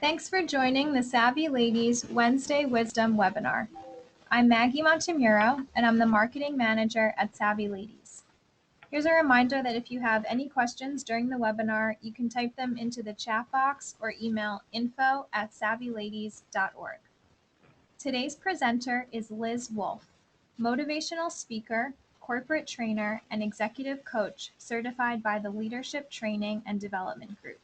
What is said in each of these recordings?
Thanks for joining the Savvy Ladies Wednesday Wisdom webinar. I'm Maggie Montemuro, and I'm the Marketing Manager at Savvy Ladies. Here's a reminder that if you have any questions during the webinar, you can type them into the chat box or email info@savvyladies.org. Today's presenter is Liz Wolfe, motivational speaker, corporate trainer, and executive coach certified by the Leadership Training and Development Group.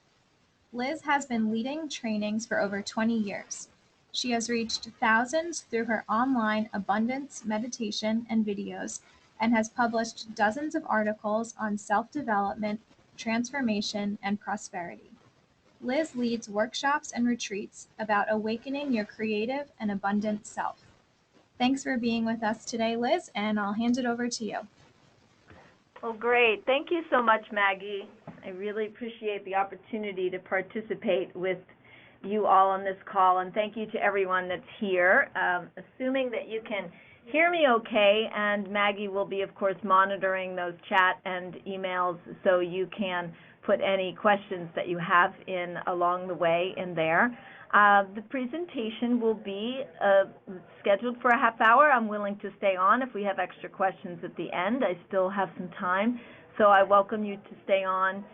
Liz has been leading trainings for over 20 years. She has reached thousands through her online abundance meditation and videos and has published dozens of articles on self-development, transformation, and prosperity. Liz leads workshops and retreats about awakening your creative and abundant self. Thanks for being with us today, Liz, and I'll hand it over to you. Well, great. Thank you so much, Maggie. I really appreciate the opportunity to participate with you all on this call, and thank you to everyone that's here. Assuming that you can hear me okay, and Maggie will be, of course, monitoring those chat and emails so you can put any questions that you have in along the way in there. The presentation will be scheduled for a half hour. I'm willing to stay on if we have extra questions at the end. I still have some time, so I welcome you to stay on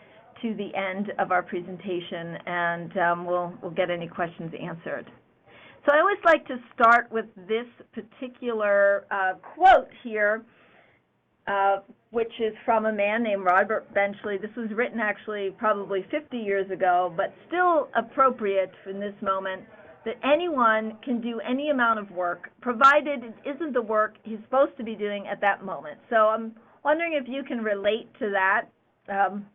to the end of our presentation, and we'll get any questions answered. So I always like to start with this particular quote here, which is from a man named Robert Benchley. This was written actually probably 50 years ago, but still appropriate in this moment, that anyone can do any amount of work, provided it isn't the work he's supposed to be doing at that moment. So I'm wondering if you can relate to that. I'm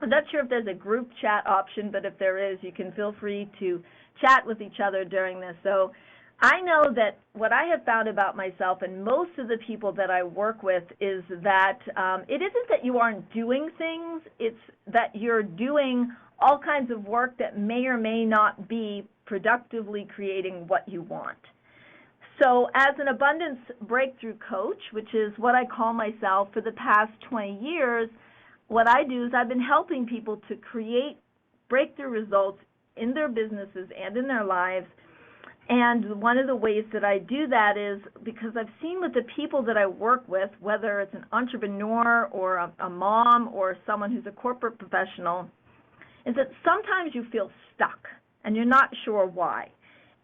not sure if there's a group chat option, but if there is, you can feel free to chat with each other during this. So I know that what I have found about myself and most of the people that I work with is that it isn't that you aren't doing things, it's that you're doing all kinds of work that may or may not be productively creating what you want. So as an abundance breakthrough coach, which is what I call myself for the past 20 years, what I do is I've been helping people to create breakthrough results in their businesses and in their lives. And one of the ways that I do that is because I've seen with the people that I work with, whether it's an entrepreneur or a mom or someone who's a corporate professional, is that sometimes you feel stuck and you're not sure why.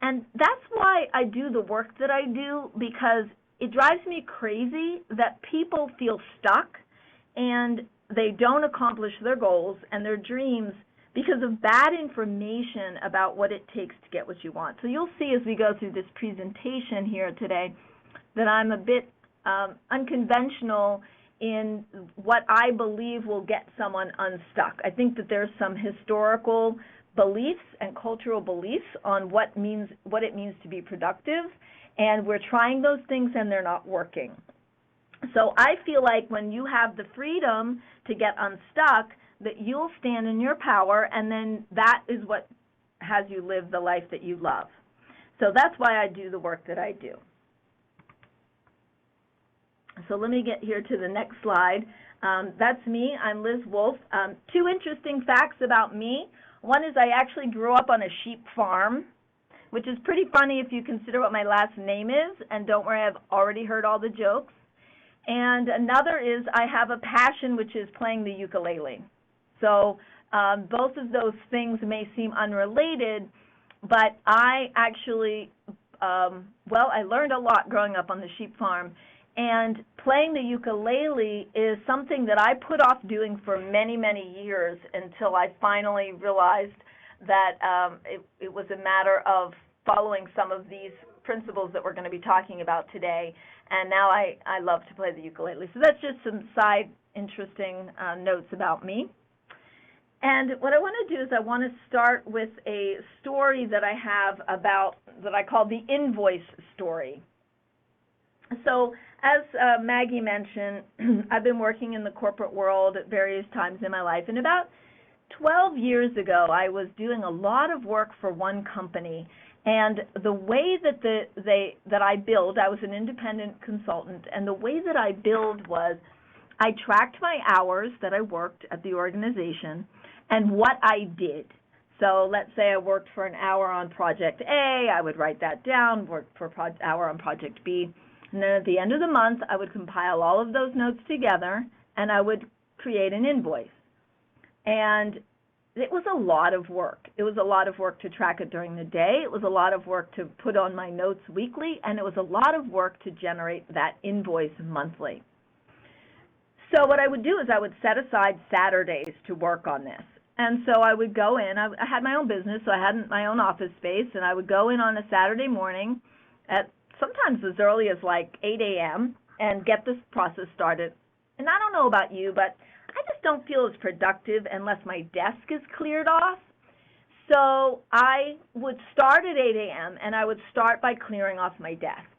And that's why I do the work that I do, because it drives me crazy that people feel stuck and they don't accomplish their goals and their dreams because of bad information about what it takes to get what you want. So you'll see as we go through this presentation here today that I'm a bit unconventional in what I believe will get someone unstuck. I think that there's some historical beliefs and cultural beliefs on what it means to be productive, and we're trying those things and they're not working. So I feel like when you have the freedom to get unstuck, that you'll stand in your power, and then that is what has you live the life that you love. So that's why I do the work that I do. So let me get here to the next slide. That's me. I'm Liz Wolfe. Two interesting facts about me. One is I actually grew up on a sheep farm, which is pretty funny if you consider what my last name is, and don't worry, I've already heard all the jokes. And another is I have a passion, which is playing the ukulele. So both of those things may seem unrelated, but I actually, I learned a lot growing up on the sheep farm. And playing the ukulele is something that I put off doing for many, many years until I finally realized that it was a matter of following some of these principles that we're going to be talking about today. And now I love to play the ukulele. So that's just some side interesting notes about me. And what I want to do is I want to start with a story that I have about, that I call the invoice story. So as Maggie mentioned, I've been working in the corporate world at various times in my life. And about 12 years ago, I was doing a lot of work for one company. And the way that I billed, I was an independent consultant, and the way that I billed was I tracked my hours that I worked at the organization and what I did. So let's say I worked for an hour on project A, I would write that down, worked for an hour on project B, and then at the end of the month, I would compile all of those notes together, and I would create an invoice. And it was a lot of work. It was a lot of work to track it during the day. It was a lot of work to put on my notes weekly, and it was a lot of work to generate that invoice monthly. So what I would do is I would set aside Saturdays to work on this. And so I would go in. I had my own business, so I had my own office space, and I would go in on a Saturday morning at sometimes as early as like 8 a.m. and get this process started. And I don't know about you, but I just don't feel as productive unless my desk is cleared off. So I would start at 8 a.m. and I would start by clearing off my desk.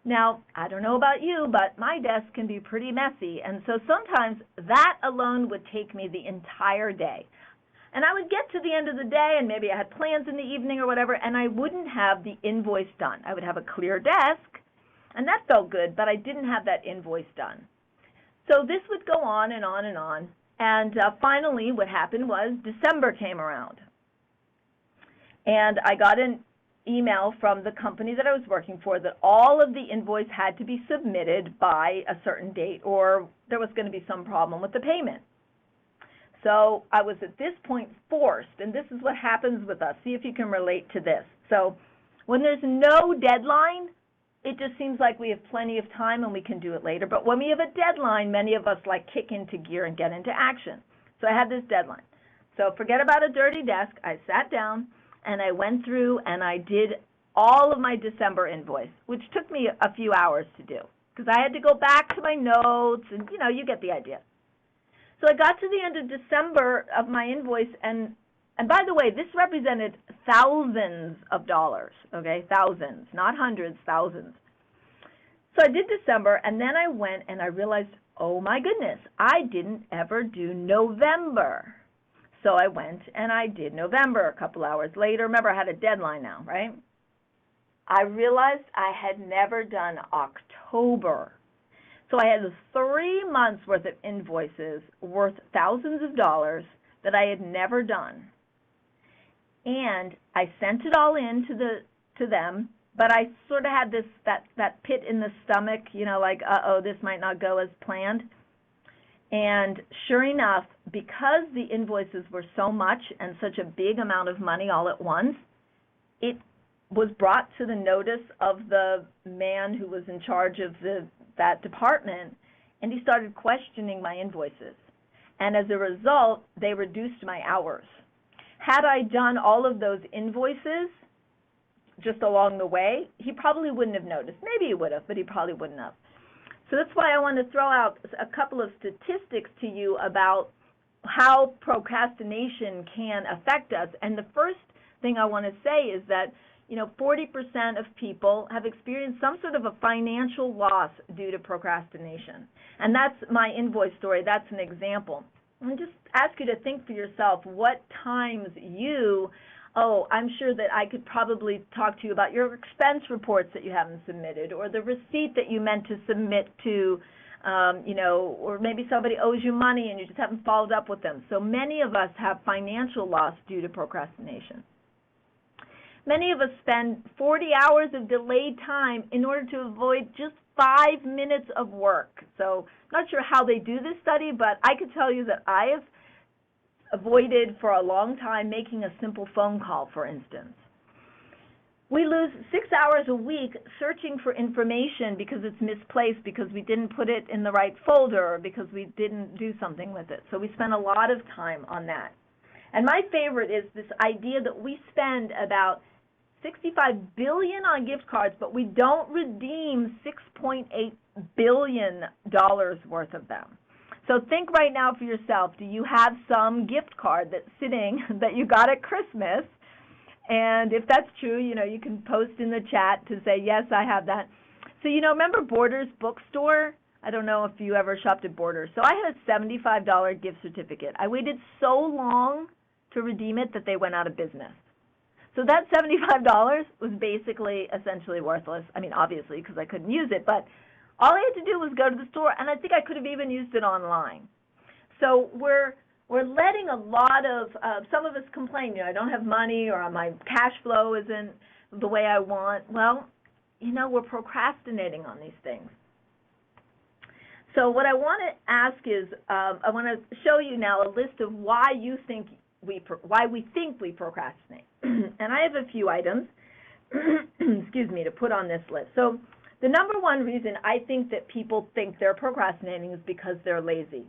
Now, I don't know about you, but my desk can be pretty messy, and so sometimes that alone would take me the entire day. And I would get to the end of the day, and maybe I had plans in the evening or whatever, and I wouldn't have the invoice done. I would have a clear desk, and that felt good, but I didn't have that invoice done. So this would go on and on and on, and finally what happened was December came around. And I got an email from the company that I was working for that all of the invoice had to be submitted by a certain date, or there was going to be some problem with the payment. So I was at this point forced, and this is what happens with us. See if you can relate to this. So when there's no deadline, it just seems like we have plenty of time and we can do it later. But when we have a deadline, many of us like kick into gear and get into action. So I had this deadline. So forget about a dirty desk. I sat down and I went through and I did all of my December invoice, which took me a few hours to do because I had to go back to my notes and, you know, you get the idea. So I got to the end of December of my invoice, and by the way, this represented thousands of dollars, okay? Thousands, not hundreds, thousands. So I did December, and then I went and I realized, oh my goodness, I didn't ever do November. So I went and I did November a couple hours later. Remember, I had a deadline now, right? I realized I had never done October. So I had 3 months worth of invoices worth thousands of dollars that I had never done. And I sent it all in to them, but I sort of had this that pit in the stomach, you know, like, uh-oh, this might not go as planned. And sure enough, because the invoices were so much and such a big amount of money all at once, it was brought to the notice of the man who was in charge of that department, and he started questioning my invoices. And as a result, they reduced my hours. Had I done all of those invoices just along the way, he probably wouldn't have noticed. Maybe he would have, but he probably wouldn't have. So that's why I want to throw out a couple of statistics to you about how procrastination can affect us. And the first thing I want to say is that 40% of people have experienced some sort of a financial loss due to procrastination. And that's my invoice story. That's an example. And just ask you to think for yourself what times I'm sure that I could probably talk to you about your expense reports that you haven't submitted, or the receipt that you meant to submit to, or maybe somebody owes you money and you just haven't followed up with them. So many of us have financial loss due to procrastination. Many of us spend 40 hours of delayed time in order to avoid just 5 minutes of work. So I'm not sure how they do this study, but I could tell you that I have avoided for a long time making a simple phone call, for instance. We lose 6 hours a week searching for information because it's misplaced, because we didn't put it in the right folder, or because we didn't do something with it. So we spend a lot of time on that. And my favorite is this idea that we spend about $65 billion on gift cards, but we don't redeem $6.8 billion worth of them. So think right now for yourself, do you have some gift card that's sitting that you got at Christmas? And if that's true, you can post in the chat to say, yes, I have that. So, remember Borders bookstore? I don't know if you ever shopped at Borders. So I had a $75 gift certificate. I waited so long to redeem it that they went out of business. So that $75 was basically essentially worthless. I mean, obviously, because I couldn't use it, but all I had to do was go to the store, and I think I could have even used it online. So we're we're letting a lot of, some of us complain, I don't have money, or my cash flow isn't the way I want. Well, we're procrastinating on these things. So what I want to ask is, I want to show you now a list of why we think we procrastinate. And I have a few items, excuse me, to put on this list. So the number one reason I think that people think they're procrastinating is because they're lazy.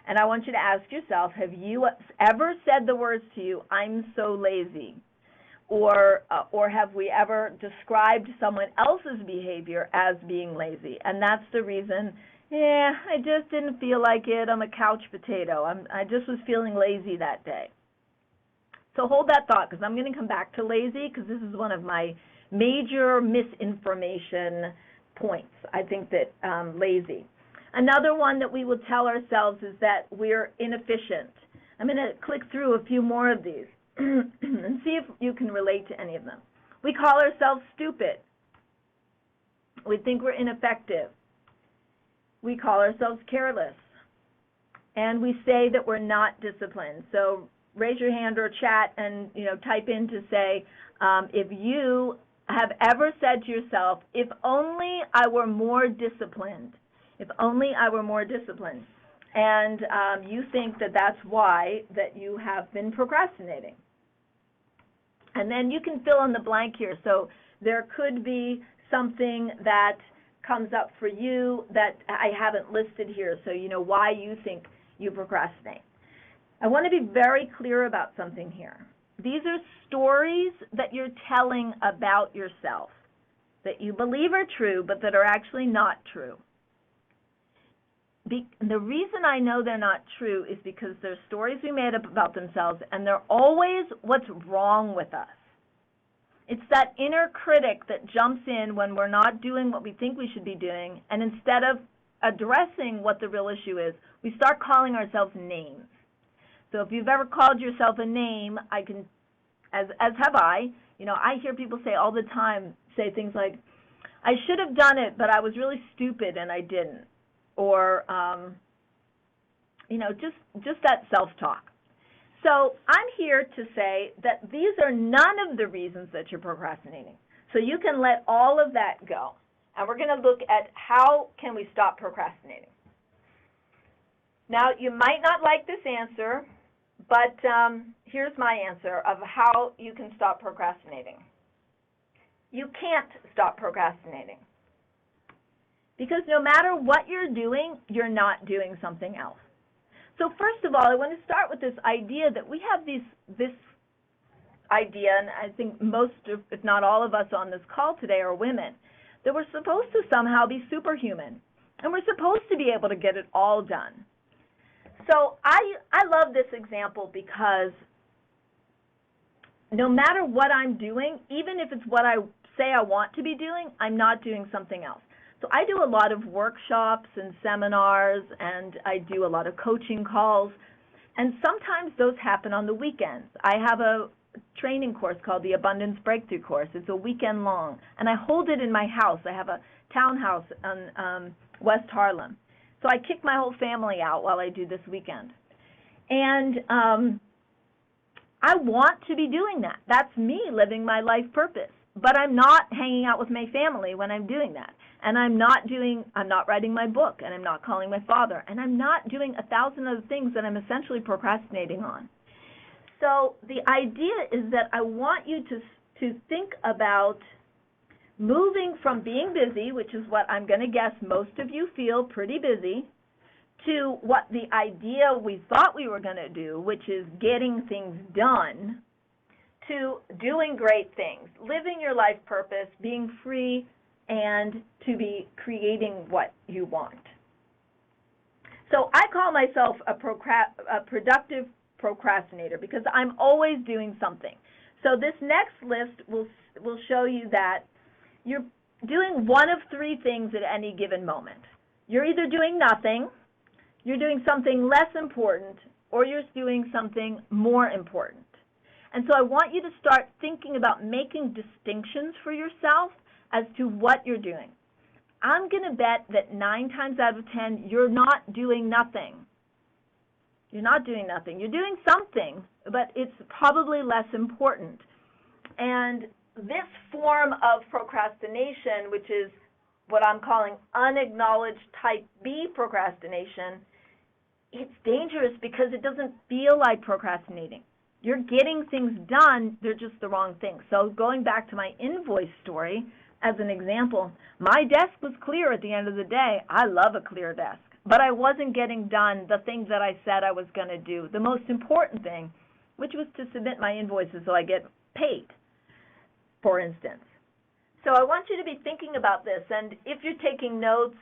And I want you to ask yourself, have you ever said the words to you, "I'm so lazy"? Or have we ever described someone else's behavior as being lazy? And that's the reason, I just didn't feel like it. I'm a couch potato. I just was feeling lazy that day. So hold that thought, because I'm going to come back to lazy, because this is one of my major misinformation points. I think that lazy. Another one that we will tell ourselves is that we're inefficient. I'm going to click through a few more of these and see if you can relate to any of them. We call ourselves stupid. We think we're ineffective. We call ourselves careless. And we say that we're not disciplined. So raise your hand or chat and type in to say if you have ever said to yourself, "If only I were more disciplined." If only I were more disciplined. And you think that that's why that you have been procrastinating. And then you can fill in the blank here. So there could be something that comes up for you that I haven't listed here, so you know why you think you procrastinate. I want to be very clear about something here. These are stories that you're telling about yourself that you believe are true, but that are actually not true. The reason I know they're not true is because they're stories we made up about themselves, and they're always what's wrong with us. It's that inner critic that jumps in when we're not doing what we think we should be doing, and instead of addressing what the real issue is, we start calling ourselves names. So if you've ever called yourself a name, I can, as have I hear people say all the time, say things like, "I should have done it, but I was really stupid and I didn't." Or, just that self-talk. So I'm here to say that these are none of the reasons that you're procrastinating. So you can let all of that go. And we're going to look at how can we stop procrastinating. Now, you might not like this answer, but here's my answer of how you can stop procrastinating. You can't stop procrastinating. Because no matter what you're doing, you're not doing something else. So first of all, I want to start with this idea that we have this idea, and I think most, if not all of us on this call today are women, that we're supposed to somehow be superhuman, and we're supposed to be able to get it all done. So I love this example because no matter what I'm doing, even if it's what I say I want to be doing, I'm not doing something else. So I do a lot of workshops and seminars, and I do a lot of coaching calls, and sometimes those happen on the weekends. I have a training course called the Abundance Breakthrough Course. It's a weekend long, and I hold it in my house. I have a townhouse on West Harlem. So I kick my whole family out while I do this weekend. And I want to be doing that. That's me living my life purpose. But I'm not hanging out with my family when I'm doing that. And I'm not writing my book, and I'm not calling my father, and I'm not doing 1,000 other things that I'm essentially procrastinating on. So the idea is that I want you to think about moving from being busy, which is what I'm going to guess most of you feel, pretty busy, to what the idea we thought we were going to do, which is getting things done, to doing great things, living your life purpose, being free, and to be creating what you want. So I call myself a productive procrastinator because I'm always doing something. So this next list will show you that you're doing one of three things at any given moment. You're either doing nothing, you're doing something less important, or you're doing something more important. And so I want you to start thinking about making distinctions for yourself as to what you're doing. I'm going to bet that 9 times out of 10, you're not doing nothing. You're not doing nothing. You're doing something, but it's probably less important. And this form of procrastination, which is what I'm calling unacknowledged type B procrastination, it's dangerous because it doesn't feel like procrastinating. You're getting things done, they're just the wrong things. So going back to my invoice story as an example, my desk was clear at the end of the day. I love a clear desk, but I wasn't getting done the things that I said I was going to do. The most important thing, which was to submit my invoices so I get paid, for instance. So I want you to be thinking about this, and if you're taking notes,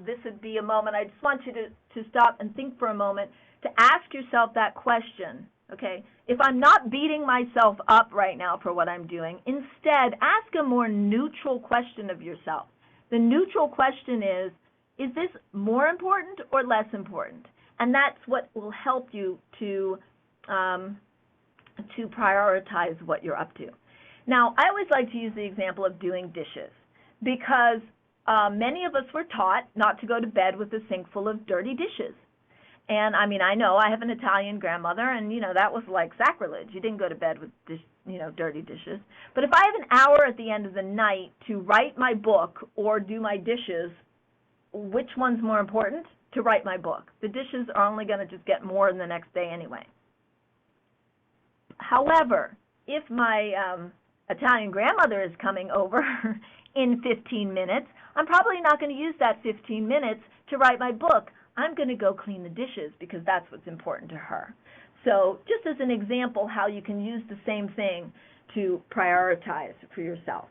this would be a moment. I just want you to stop and think for a moment to ask yourself that question, okay? If I'm not beating myself up right now for what I'm doing, instead ask a more neutral question of yourself. The neutral question is this more important or less important? And that's what will help you to prioritize what you're up to. Now, I always like to use the example of doing dishes because many of us were taught not to go to bed with a sink full of dirty dishes. And, I mean, I know I have an Italian grandmother, and, you know, that was like sacrilege. You didn't go to bed with, dirty dishes. But if I have an hour at the end of the night to write my book or do my dishes, which one's more important? To write my book. The dishes are only going to just get more in the next day anyway. However, if my Italian grandmother is coming over in 15 minutes, I'm probably not going to use that 15 minutes to write my book. I'm going to go clean the dishes because that's what's important to her. So just as an example how you can use the same thing to prioritize for yourself.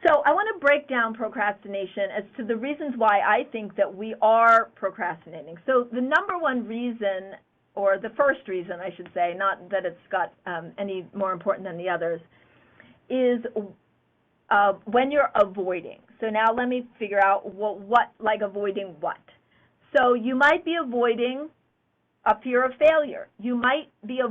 So I want to break down procrastination as to the reasons why I think that we are procrastinating. So the number one reason, or the first reason I should say, not that it's got any more important than the others, is when you're avoiding. So now let me figure out avoiding what. So you might be avoiding a fear of failure. You might be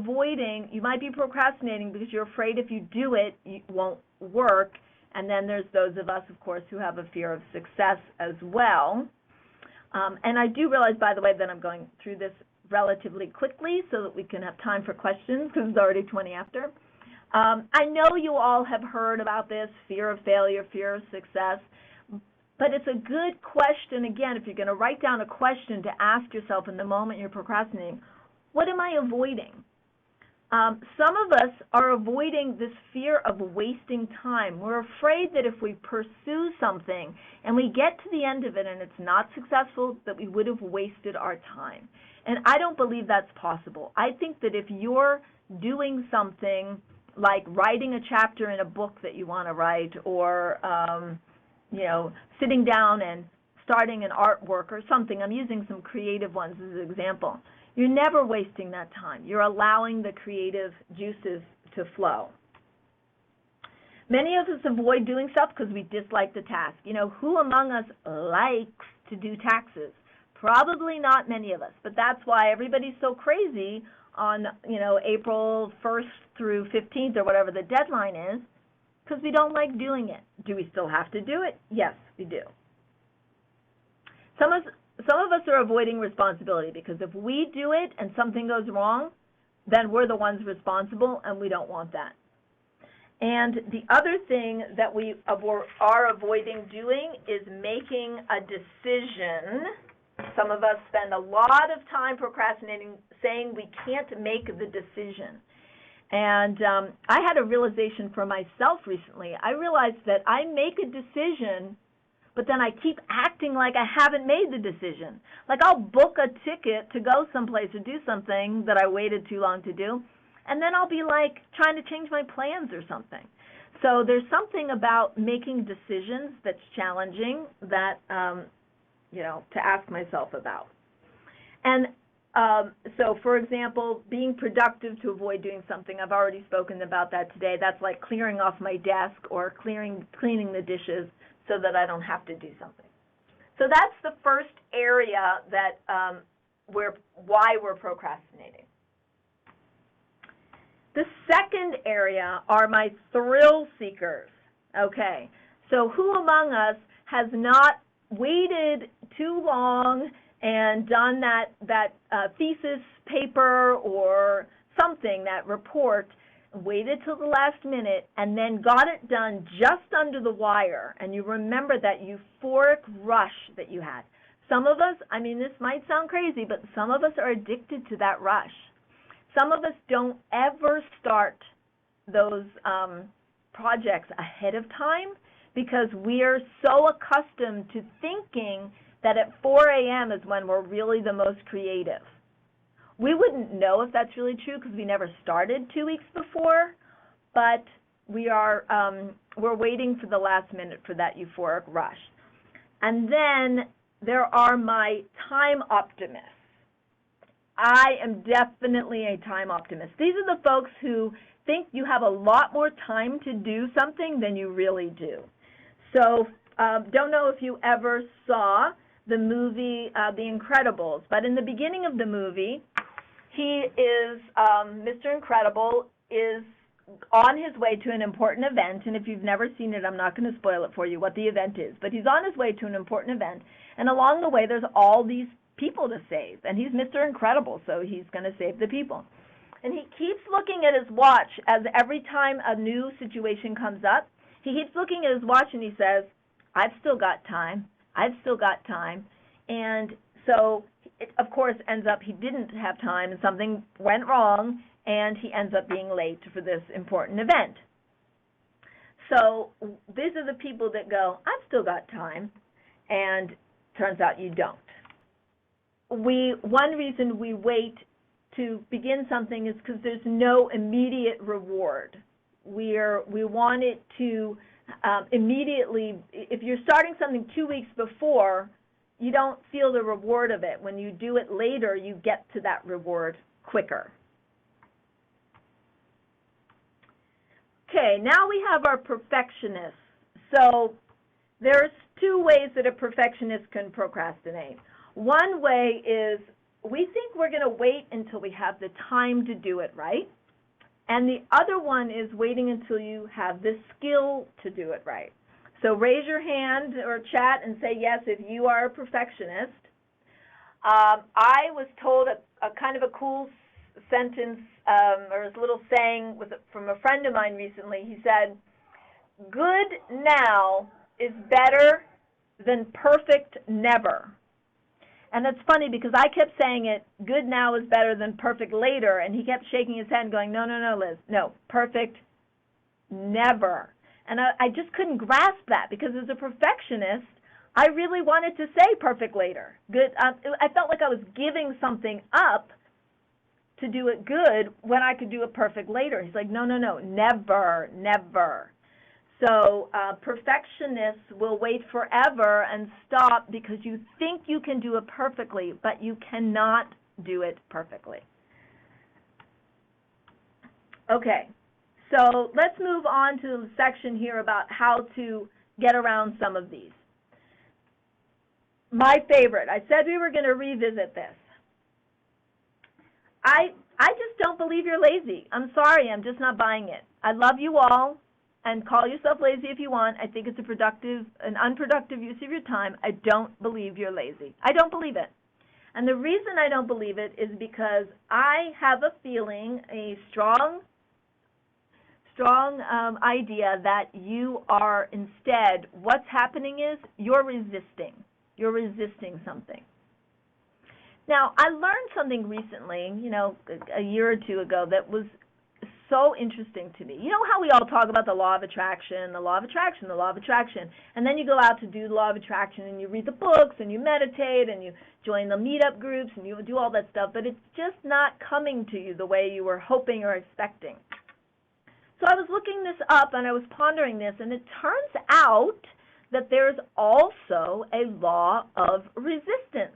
procrastinating because you're afraid if you do it, it won't work. And then there's those of us, of course, who have a fear of success as well. And I do realize, by the way, that I'm going through this relatively quickly so that we can have time for questions because it's already 20 after. I know you all have heard about this, fear of failure, fear of success, but it's a good question, again, if you're going to write down a question to ask yourself in the moment you're procrastinating, what am I avoiding? Some of us are avoiding this fear of wasting time. We're afraid that if we pursue something and we get to the end of it and it's not successful, that we would have wasted our time. And I don't believe that's possible. I think that if you're doing something like writing a chapter in a book that you want to write, or sitting down and starting an artwork or something, I'm using some creative ones as an example, you're never wasting that time. You're allowing the creative juices to flow. Many of us avoid doing stuff because we dislike the task. Who among us likes to do taxes? Probably not many of us, but that's why everybody's so crazy on, April 1st through 15th or whatever the deadline is, because we don't like doing it. Do we still have to do it? Yes, we do. Some of us are avoiding responsibility because if we do it and something goes wrong, then we're the ones responsible, and we don't want that. And the other thing that we are avoiding doing is making a decision. Some of us spend a lot of time procrastinating, saying we can't make the decision. And I had a realization for myself recently. I realized that I make a decision, but then I keep acting like I haven't made the decision. Like I'll book a ticket to go someplace or do something that I waited too long to do, and then I'll be like trying to change my plans or something. So there's something about making decisions that's challenging that, to ask myself about. And so, for example, being productive to avoid doing something, I've already spoken about that today. That's like clearing off my desk or cleaning the dishes so that I don't have to do something. So that's the first area that why we're procrastinating. The second area are my thrill seekers. Okay, so who among us has not waited too long and done that thesis paper or something, that report, waited till the last minute, and then got it done just under the wire, and you remember that euphoric rush that you had. Some of us, I mean, this might sound crazy, but some of us are addicted to that rush. Some of us don't ever start those projects ahead of time because we are so accustomed to thinking that at 4 a.m. is when we're really the most creative. We wouldn't know if that's really true because we never started 2 weeks before, but we're waiting for the last minute for that euphoric rush. And then there are my time optimists. I am definitely a time optimist. These are the folks who think you have a lot more time to do something than you really do. So don't know if you ever saw the movie The Incredibles, but in the beginning of the movie, he is, Mr. Incredible is on his way to an important event, and if you've never seen it, I'm not going to spoil it for you what the event is, but he's on his way to an important event, and along the way there's all these people to save, and he's Mr. Incredible, so he's going to save the people. And he keeps looking at his watch as every time a new situation comes up, he keeps looking at his watch and he says, I've still got time, I've still got time, and so it, of course, ends up he didn't have time and something went wrong, and he ends up being late for this important event. So these are the people that go, I've still got time, and turns out you don't. One reason we wait to begin something is because there's no immediate reward. We want it to immediately, if you're starting something 2 weeks before, you don't feel the reward of it. When you do it later, you get to that reward quicker. Okay, now we have our perfectionists. So there's two ways that a perfectionist can procrastinate. One way is we think we're going to wait until we have the time to do it right. And the other one is waiting until you have the skill to do it right. So raise your hand or chat and say yes if you are a perfectionist. I was told a kind of a cool sentence or a little saying from a friend of mine recently. He said, good now is better than perfect never. And it's funny because I kept saying it, good now is better than perfect later, and he kept shaking his head and going, no, no, no, Liz, no, perfect never. And I just couldn't grasp that because as a perfectionist, I really wanted to say perfect later. Good. I felt like I was giving something up to do it good when I could do it perfect later. He's like, no, no, no, never, never. So perfectionists will wait forever and stop because you think you can do it perfectly, but you cannot do it perfectly. Okay. So let's move on to the section here about how to get around some of these. My favorite, I said we were going to revisit this. I just don't believe you're lazy. I'm sorry, I'm just not buying it. I love you all, and call yourself lazy if you want. I think it's an unproductive use of your time. I don't believe you're lazy. I don't believe it. And the reason I don't believe it is because I have a feeling, a strong idea that you are instead, what's happening is you're resisting. You're resisting something. Now, I learned something recently, a year or two ago that was so interesting to me. You know how we all talk about the law of attraction, the law of attraction, the law of attraction, and then you go out to do the law of attraction and you read the books and you meditate and you join the meetup groups and you do all that stuff, but it's just not coming to you the way you were hoping or expecting. So I was looking this up and I was pondering this, and it turns out that there's also a law of resistance.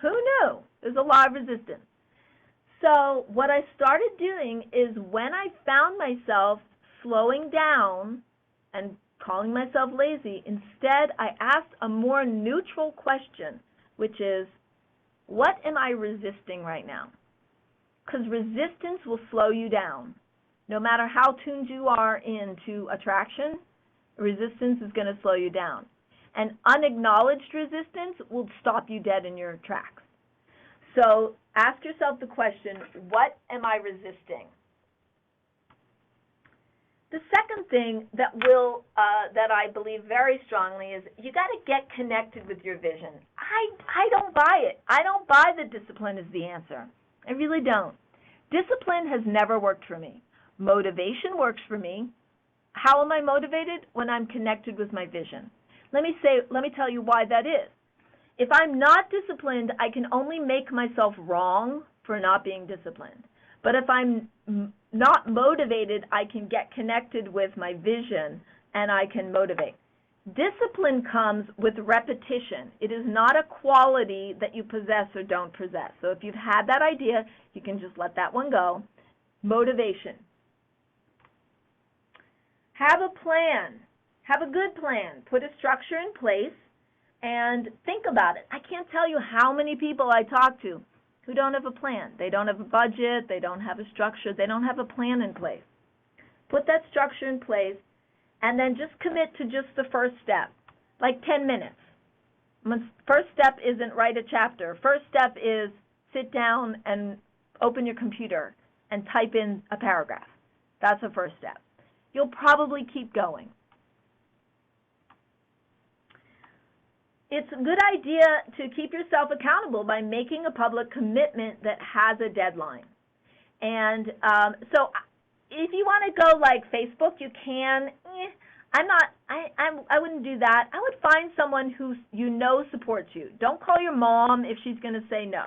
Who knew? There's a law of resistance. So what I started doing is when I found myself slowing down and calling myself lazy, instead I asked a more neutral question, which is, what am I resisting right now? Because resistance will slow you down. No matter how tuned you are into attraction, resistance is going to slow you down. And unacknowledged resistance will stop you dead in your tracks. So ask yourself the question, what am I resisting? The second thing that that I believe very strongly is you got to get connected with your vision. I don't buy it. I don't buy that discipline is the answer. I really don't. Discipline has never worked for me. Motivation works for me. How am I motivated? When I'm connected with my vision. Let me tell you why that is. If I'm not disciplined, I can only make myself wrong for not being disciplined. But if I'm not motivated, I can get connected with my vision and I can motivate. Discipline comes with repetition. It is not a quality that you possess or don't possess. So if you've had that idea, you can just let that one go. Motivation. Have a plan. Have a good plan. Put a structure in place and think about it. I can't tell you how many people I talk to who don't have a plan. They don't have a budget. They don't have a structure. They don't have a plan in place. Put that structure in place and then just commit to just the first step, like 10 minutes. First step isn't write a chapter. First step is sit down and open your computer and type in a paragraph. That's the first step. You'll probably keep going. It's a good idea to keep yourself accountable by making a public commitment that has a deadline. And so if you want to go like Facebook, you can. I wouldn't do that. I would find someone who you know supports you. Don't call your mom if she's going to say no.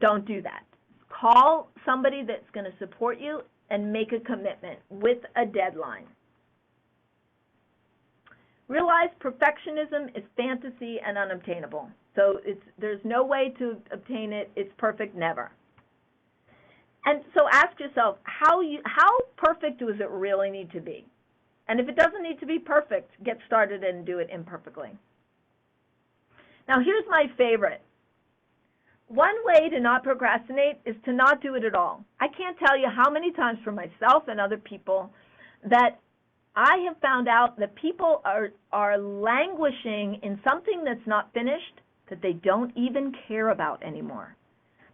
Don't do that. Call somebody that's going to support you and make a commitment with a deadline. Realize perfectionism is fantasy and unobtainable. So there's no way to obtain it. It's perfect never. And so ask yourself, how perfect does it really need to be? And if it doesn't need to be perfect, get started and do it imperfectly. Now here's my favorite. One way to not procrastinate is to not do it at all. I can't tell you how many times for myself and other people that I have found out that people are languishing in something that's not finished that they don't even care about anymore.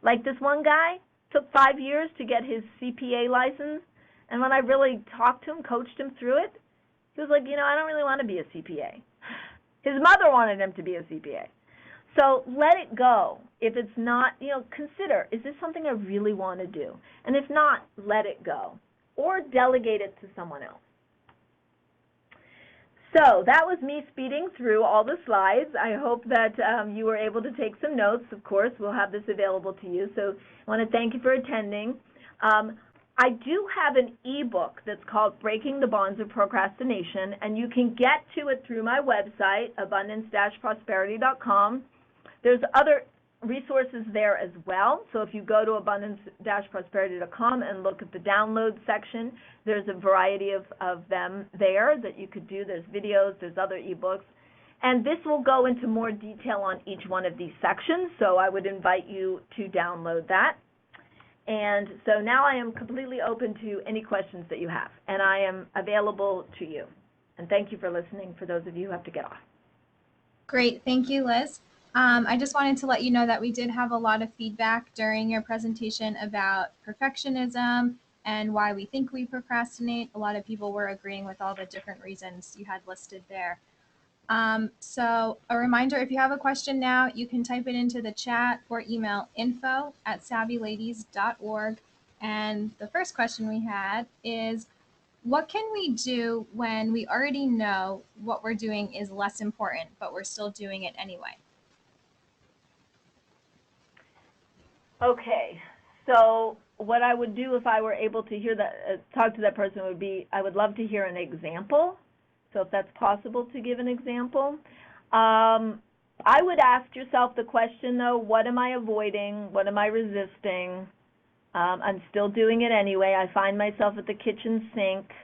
Like this one guy took 5 years to get his CPA license, and when I really talked to him, coached him through it, he was like, I don't really want to be a CPA. His mother wanted him to be a CPA. So let it go. If it's not, consider, is this something I really want to do? And if not, let it go. Or delegate it to someone else. So that was me speeding through all the slides. I hope that you were able to take some notes. Of course, we'll have this available to you. So I want to thank you for attending. I do have an ebook that's called Breaking the Bonds of Procrastination, and you can get to it through my website, abundance-prosperity.com. There's other resources there as well. So if you go to abundance-prosperity.com and look at the download section, there's a variety of them there that you could do. There's videos, there's other ebooks. And this will go into more detail on each one of these sections, so I would invite you to download that. And so now I am completely open to any questions that you have, and I am available to you. And thank you for listening for those of you who have to get off. Great. Thank you, Liz. I just wanted to let you know that we did have a lot of feedback during your presentation about perfectionism and why we think we procrastinate. A lot of people were agreeing with all the different reasons you had listed there. So a reminder, if you have a question now, you can type it into the chat or email info@savvyladies.org. And the first question we had is, what can we do when we already know what we're doing is less important, but we're still doing it anyway? Okay, so what I would do if I were able to hear that, talk to that person would be, I would love to hear an example. So if that's possible to give an example. I would ask yourself the question, though, what am I avoiding? What am I resisting? I'm still doing it anyway. I find myself at the kitchen sink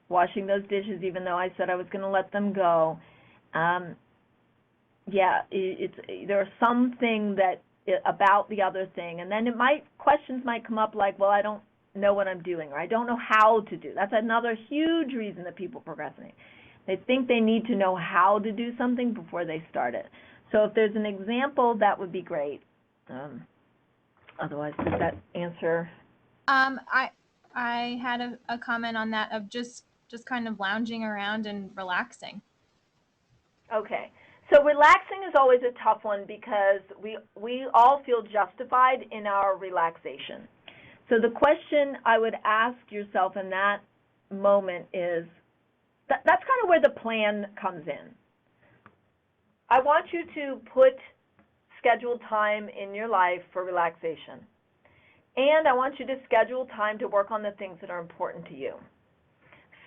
washing those dishes even though I said I was going to let them go. There's something that about the other thing, and then questions might come up like, well, I don't know what I'm doing, or I don't know how to do. That's another huge reason that people procrastinate. They think they need to know how to do something before they start it. So if there's an example, that would be great. Otherwise, does that answer? I had a comment on that of just kind of lounging around and relaxing. Okay. So relaxing is always a tough one because we all feel justified in our relaxation. So the question I would ask yourself in that moment is, that's kind of where the plan comes in. I want you to put scheduled time in your life for relaxation. And I want you to schedule time to work on the things that are important to you.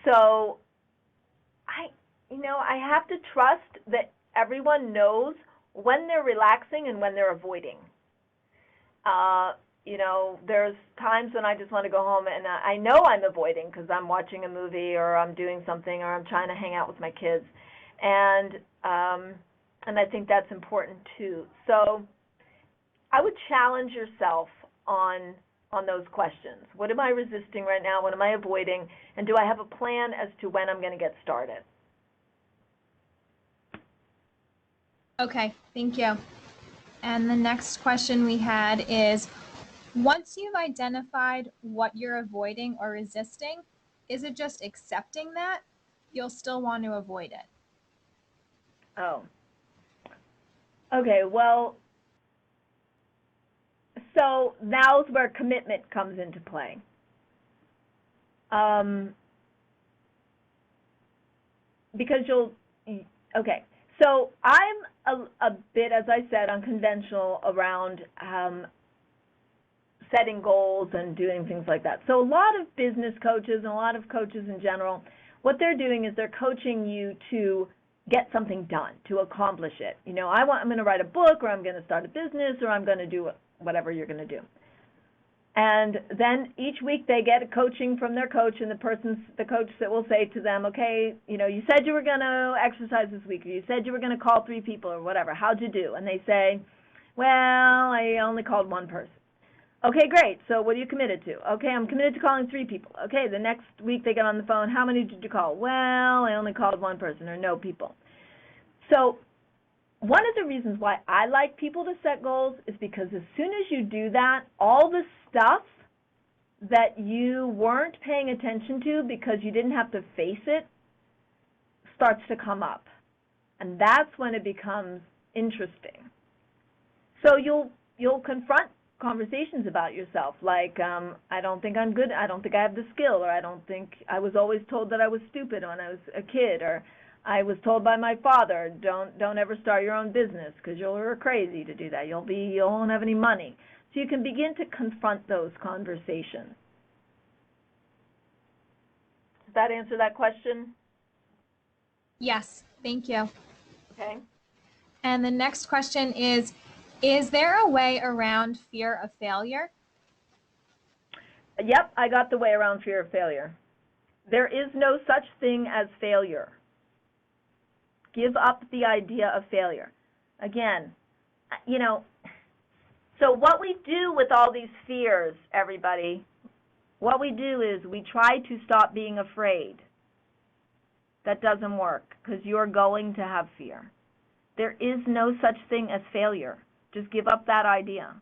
So I have to trust that everyone knows when they're relaxing and when they're avoiding. There's times when I just want to go home and I know I'm avoiding because I'm watching a movie or I'm doing something or I'm trying to hang out with my kids. And I think that's important too. So I would challenge yourself on those questions. What am I resisting right now? What am I avoiding? And do I have a plan as to when I'm going to get started? Okay, thank you. And the next question we had is, once you've identified what you're avoiding or resisting, is it just accepting that you'll still want to avoid it? Oh. Okay, well, so now's where commitment comes into play. Because okay, so I'm a bit, as I said, unconventional around setting goals and doing things like that. So a lot of business coaches and a lot of coaches in general, what they're doing is they're coaching you to get something done, to accomplish it. I'm going to write a book, or I'm going to start a business, or I'm going to do whatever you're going to do. And then each week they get a coaching from their coach, and the coach that will say to them, okay, you said you were going to exercise this week, or you said you were going to call 3 people or whatever. How'd you do? And they say, well, I only called 1 person. Okay, great. So what are you committed to? Okay, I'm committed to calling 3 people. Okay, the next week they get on the phone. How many did you call? Well, I only called 1 person, or no people. So one of the reasons why I like people to set goals is because as soon as you do that, all the stuff that you weren't paying attention to because you didn't have to face it starts to come up. And that's when it becomes interesting. So you'll confront conversations about yourself, like I don't think I'm good, I don't think I have the skill, or I was always told that I was stupid when I was a kid, or I was told by my father, don't ever start your own business because you're crazy to do that. You won't have any money. So you can begin to confront those conversations. Does that answer that question? Yes, thank you. Okay. And the next question is there a way around fear of failure? Yep, I got the way around fear of failure. There is no such thing as failure. Give up the idea of failure. Again, so what we do with all these fears, everybody, what we do is we try to stop being afraid. That doesn't work because you're going to have fear. There is no such thing as failure. Just give up that idea.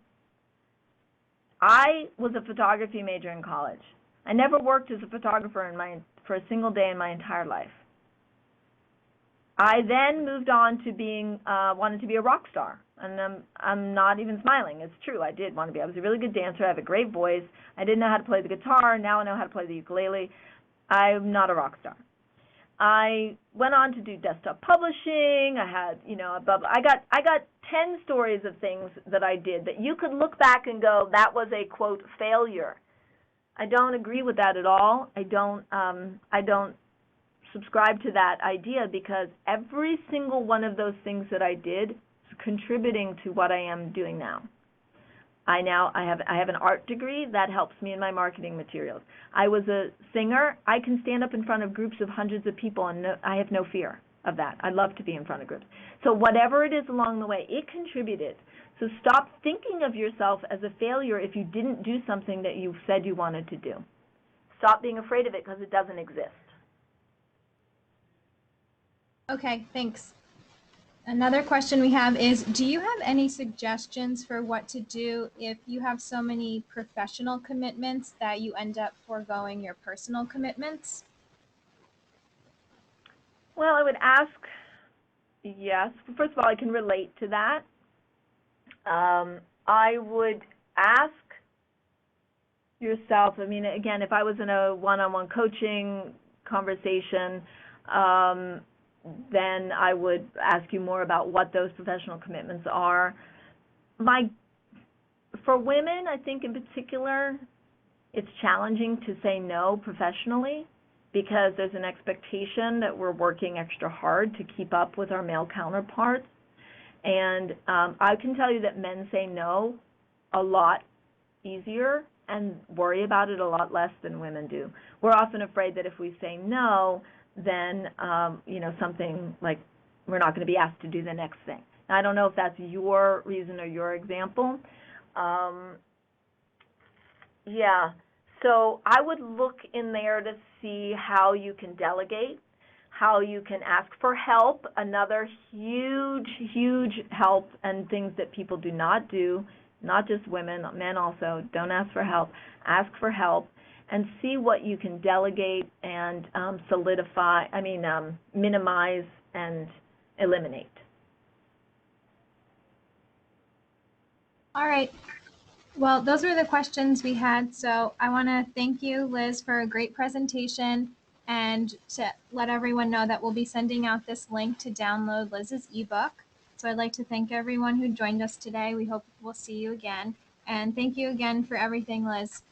I was a photography major in college. I never worked as a photographer for a single day in my entire life. I then moved on to wanted to be a rock star. And I'm not even smiling. It's true. I did want to be. I was a really good dancer. I have a great voice. I didn't know how to play the guitar. Now I know how to play the ukulele. I'm not a rock star. I went on to do desktop publishing. I had, I got 10 stories of things that I did that you could look back and go, that was a, quote, failure. I don't agree with that at all. I don't subscribe to that idea because every single one of those things that I did is contributing to what I am doing now. I have an art degree that helps me in my marketing materials. I was a singer. I can stand up in front of groups of hundreds of people, and I have no fear of that. I love to be in front of groups. So whatever it is along the way, it contributed. So stop thinking of yourself as a failure if you didn't do something that you said you wanted to do. Stop being afraid of it because it doesn't exist. Okay, thanks. Another question we have is, do you have any suggestions for what to do if you have so many professional commitments that you end up foregoing your personal commitments? Well, I would ask, yes. First of all, I can relate to that. I would ask yourself, I mean, again, if I was in a one-on-one coaching conversation, then I would ask you more about what those professional commitments are. For women, I think in particular, it's challenging to say no professionally because there's an expectation that we're working extra hard to keep up with our male counterparts. And I can tell you that men say no a lot easier and worry about it a lot less than women do. We're often afraid that if we say no, then something like we're not going to be asked to do the next thing. Now, I don't know if that's your reason or your example. So I would look in there to see how you can delegate, how you can ask for help. Another huge help, and things that people do not do, not just women, men also, don't ask for help. Ask for help and see what you can delegate and minimize and eliminate. All right. Well, those were the questions we had. So I want to thank you, Liz, for a great presentation, and to let everyone know that we'll be sending out this link to download Liz's ebook. So I'd like to thank everyone who joined us today. We hope we'll see you again. And thank you again for everything, Liz.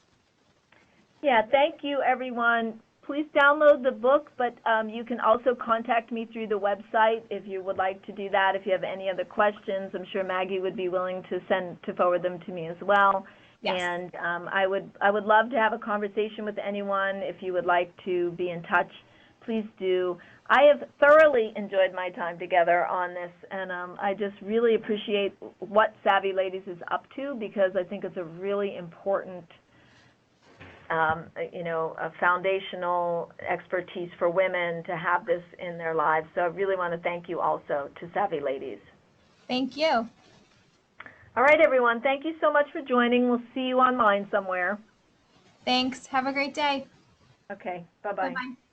Yeah, thank you, everyone. Please download the book, but you can also contact me through the website if you would like to do that. If you have any other questions, I'm sure Maggie would be willing to forward them to me as well. Yes. And I would love to have a conversation with anyone. If you would like to be in touch, please do. I have thoroughly enjoyed my time together on this, and I just really appreciate what Savvy Ladies is up to, because I think it's a really important a foundational expertise for women to have this in their lives. So I really want to thank you also to Savvy Ladies. Thank you. All right, everyone. Thank you so much for joining. We'll see you online somewhere. Thanks. Have a great day. Okay. Bye-bye. Bye-bye.